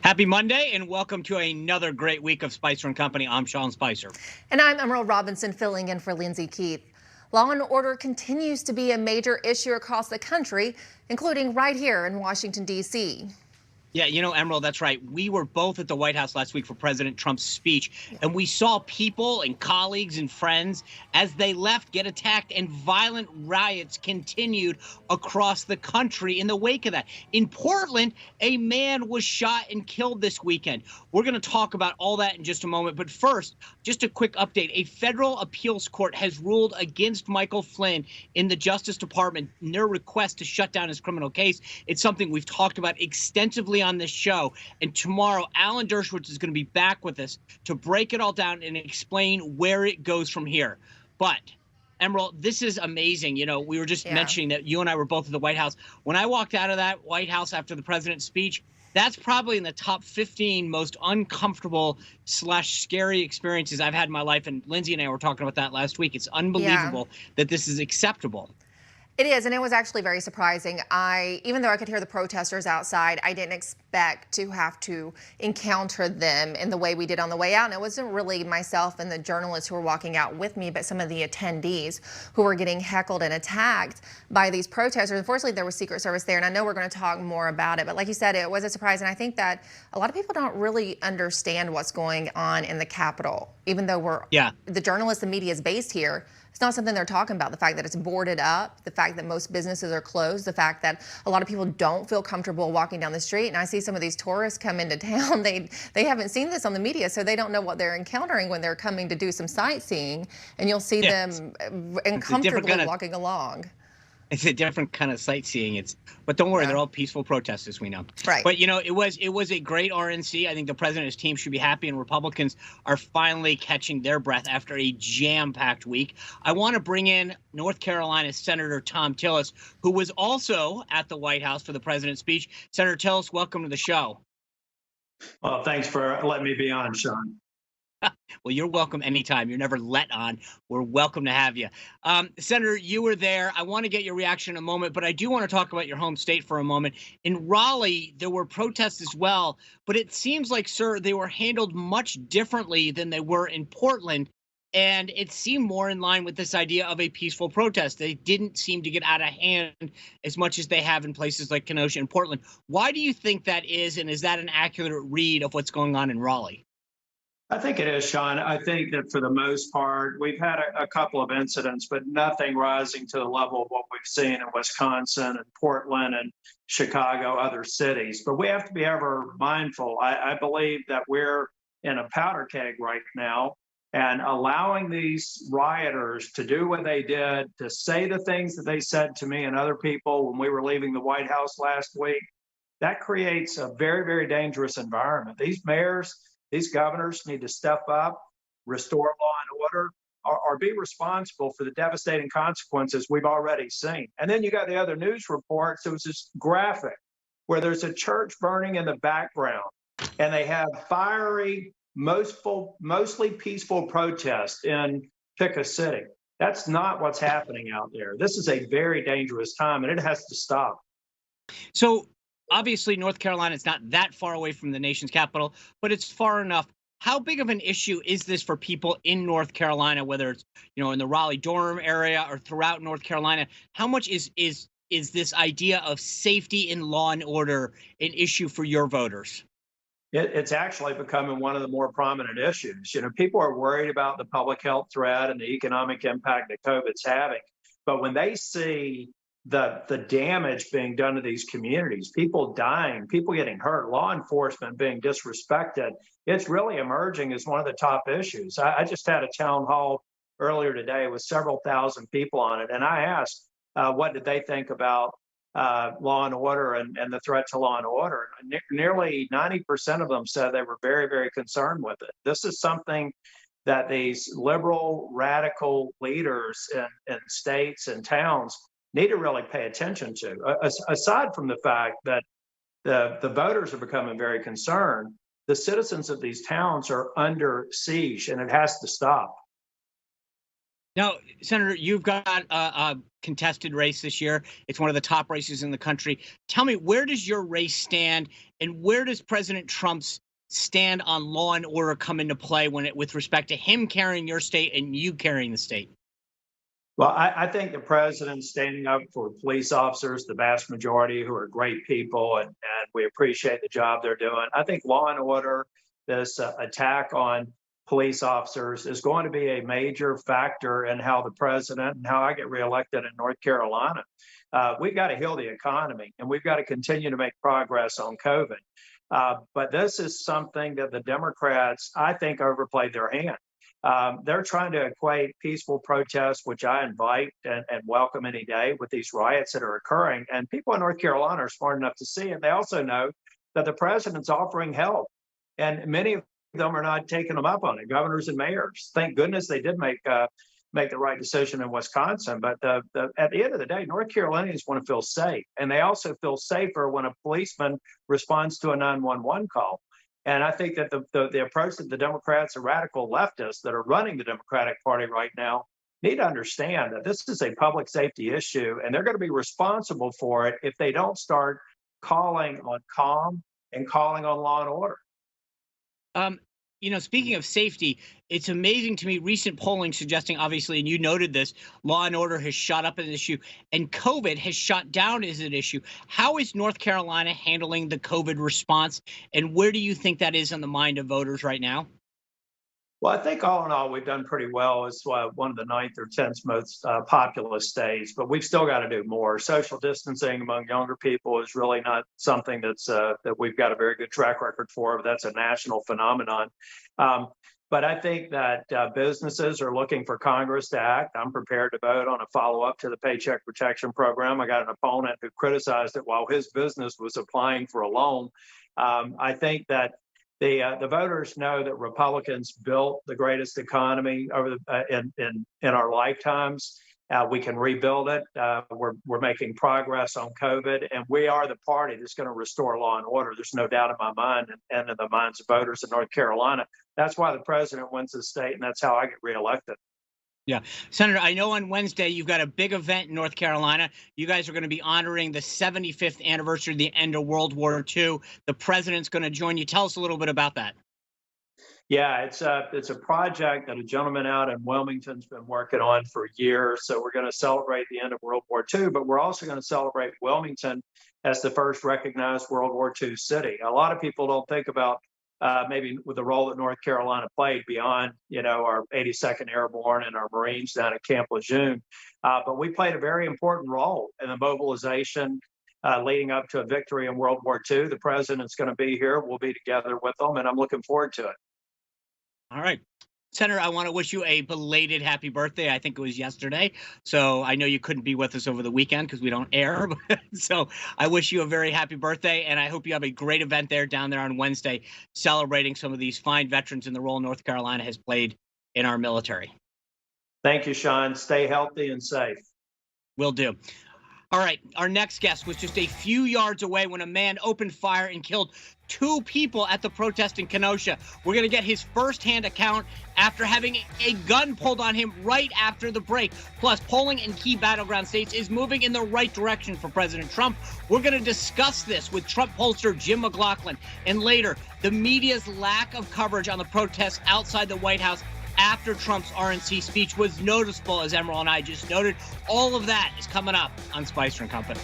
Happy Monday and welcome to another great week of Spicer and Company. I'm Sean Spicer. And I'm Emerald Robinson filling in for Lindsay Keith. Law and order continues to be a major issue across the country, including right here in Washington, D.C. Yeah, Emerald, that's right. We were both at the White House last week for President Trump's speech, and we saw people and colleagues and friends as they left get attacked, and violent riots continued across the country in the wake of that. In Portland, a man was shot and killed this weekend. We're going to talk about all that in just a moment, but first, just a quick update. A federal appeals court has ruled against Michael Flynn in the Justice Department in their request to shut down his criminal case. It's something we've talked about extensively on this show, and tomorrow Alan Dershowitz is going to be back with us to break it all down and explain where it goes from here. But Emerald, this is amazing. We were just mentioning that you and I were both at the White House. When I walked out of that White House after the president's speech, that's probably in the top 15 most uncomfortable / scary experiences I've had in my life. And Lindsay and I were talking about that last week. It's unbelievable that this is acceptable. It is, and it was actually very surprising. Even though I could hear the protesters outside, I didn't expect to have to encounter them in the way we did on the way out. And it wasn't really myself and the journalists who were walking out with me, but some of the attendees who were getting heckled and attacked by these protesters. Unfortunately, there was Secret Service there, and I know we're going to talk more about it. But like you said, it was a surprise, and I think that a lot of people don't really understand what's going on in the Capitol, even though the journalists and media is based here. It's not something they're talking about. The fact that it's boarded up, the fact that most businesses are closed, the fact that a lot of people don't feel comfortable walking down the street. And I see some of these tourists come into town. They haven't seen this on the media, so they don't know what they're encountering when they're coming to do some sightseeing. And you'll see them uncomfortably walking along. It's a different kind of sightseeing. But don't worry, they're all peaceful protests, as we know. Right. But it was a great RNC. I think the president and his team should be happy, and Republicans are finally catching their breath after a jam-packed week. I want to bring in North Carolina Senator Thom Tillis, who was also at the White House for the president's speech. Senator Tillis, welcome to the show. Well, thanks for letting me be on, Sean. Well, you're welcome anytime. You're never let on. We're welcome to have you. Senator, you were there. I want to get your reaction in a moment, but I do want to talk about your home state for a moment. In Raleigh, there were protests as well, but it seems like, sir, they were handled much differently than they were in Portland, and it seemed more in line with this idea of a peaceful protest. They didn't seem to get out of hand as much as they have in places like Kenosha and Portland. Why do you think that is, and is that an accurate read of what's going on in Raleigh? I think it is, Sean. I think that for the most part, we've had a couple of incidents, but nothing rising to the level of what we've seen in Wisconsin and Portland and Chicago, other cities. But we have to be ever mindful. I believe that we're in a powder keg right now, and allowing these rioters to do what they did, to say the things that they said to me and other people when we were leaving the White House last week, that creates a very, very dangerous environment. These mayors, these governors need to step up, restore law and order, or be responsible for the devastating consequences we've already seen. And then you got the other news reports. It was this graphic where there's a church burning in the background, and they have fiery, mostly peaceful protests in Pick a City. That's not what's happening out there. This is a very dangerous time, and it has to stop. So, obviously, North Carolina is not that far away from the nation's capital, but it's far enough. How big of an issue is this for people in North Carolina, whether it's in the Raleigh-Durham area or throughout North Carolina? How much is this idea of safety and law and order an issue for your voters? It's actually becoming one of the more prominent issues. People are worried about the public health threat and the economic impact that COVID's having, but when they see the damage being done to these communities, people dying, people getting hurt, law enforcement being disrespected, it's really emerging as one of the top issues. I just had a town hall earlier today with several thousand people on it, and I asked what did they think about law and order and the threat to law and order. Nearly 90% of them said they were very, very concerned with it. This is something that these liberal, radical leaders in states and towns need to really pay attention to. Aside from the fact that the voters are becoming very concerned, the citizens of these towns are under siege, and it has to stop. Now, Senator, you've got a contested race this year. It's one of the top races in the country. Tell me, where does your race stand, and where does President Trump's stand on law and order come into play with respect to him carrying your state and you carrying the state? Well, I think the president's standing up for police officers, the vast majority who are great people, and we appreciate the job they're doing. I think law and order, this attack on police officers, is going to be a major factor in how the president and how I get reelected in North Carolina. We've got to heal the economy, and we've got to continue to make progress on COVID. But this is something that the Democrats, I think, overplayed their hand. They're trying to equate peaceful protests, which I invite and welcome any day, with these riots that are occurring. And people in North Carolina are smart enough to see it. They also know that the president's offering help, and many of them are not taking them up on it. Governors and mayors. Thank goodness they did make the right decision in Wisconsin. But at the end of the day, North Carolinians want to feel safe, and they also feel safer when a policeman responds to a 911 call. And I think that the approach that the Democrats, the radical leftists that are running the Democratic Party right now, need to understand that this is a public safety issue, and they're going to be responsible for it if they don't start calling on calm and calling on law and order. Speaking of safety, it's amazing to me, recent polling suggesting, obviously, and you noted this, law and order has shot up as an issue and COVID has shot down as an issue. How is North Carolina handling the COVID response, and where do you think that is on the mind of voters right now? Well, I think all in all, we've done pretty well. It's one of the 9th or 10th most populous states, but we've still got to do more. Social distancing among younger people is really not something that we've got a very good track record for. That's a national phenomenon. But I think that businesses are looking for Congress to act. I'm prepared to vote on a follow-up to the Paycheck Protection Program. I got an opponent who criticized it while his business was applying for a loan. I think that the voters know that Republicans built the greatest economy over in our lifetimes. We can rebuild it. We're making progress on COVID, and we are the party that's going to restore law and order. There's no doubt in my mind, and in the minds of voters in North Carolina. That's why the president wins the state, and that's how I get reelected. Yeah. Senator, I know on Wednesday you've got a big event in North Carolina. You guys are going to be honoring the 75th anniversary of the end of World War II. The president's going to join you. Tell us a little bit about that. Yeah, it's a project that a gentleman out in Wilmington's been working on for years. So we're going to celebrate the end of World War II, but we're also going to celebrate Wilmington as the first recognized World War II city. A lot of people don't think about maybe with the role that North Carolina played beyond, our 82nd Airborne and our Marines down at Camp Lejeune. But we played a very important role in the mobilization leading up to a victory in World War II. The president's going to be here. We'll be together with them, and I'm looking forward to it. All right. Senator, I want to wish you a belated happy birthday. I think it was yesterday. So I know you couldn't be with us over the weekend because we don't air. So I wish you a very happy birthday, and I hope you have a great event down there on Wednesday, celebrating some of these fine veterans and the role North Carolina has played in our military. Thank you, Sean. Stay healthy and safe. Will do. All right, our next guest was just a few yards away when a man opened fire and killed 2 people at the protest in Kenosha. We're going to get his firsthand account after having a gun pulled on him right after the break. Plus, polling in key battleground states is moving in the right direction for President Trump. We're going to discuss this with Trump pollster Jim McLaughlin. And later, the media's lack of coverage on the protests outside the White House after Trump's RNC speech was noticeable, as Emerald and I just noted. All of that is coming up on Spicer and Company.